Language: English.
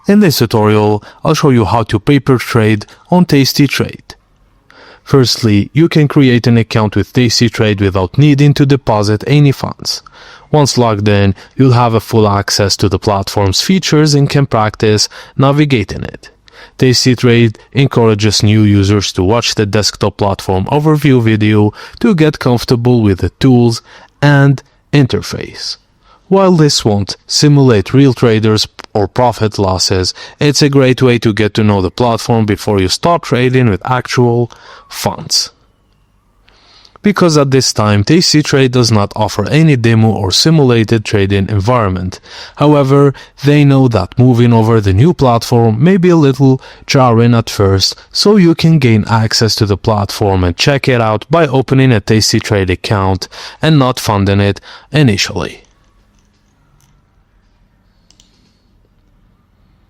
In this tutorial, I'll show you how to paper trade on Tastytrade. Firstly, you can create an account with Tastytrade without needing to deposit any funds. Once logged in, you'll have a full access to the platform's features and can practice navigating it. Tastytrade encourages new users to watch the desktop platform overview video to get comfortable with the tools and interface. While this won't simulate real traders or profit losses, it's a great way to get to know the platform before you start trading with actual funds. Because at this time, Tastytrade does not offer any demo or simulated trading environment. However, they know that moving over the new platform may be a little jarring at first, so you can gain access to the platform and check it out by opening a Tastytrade account and not funding it initially.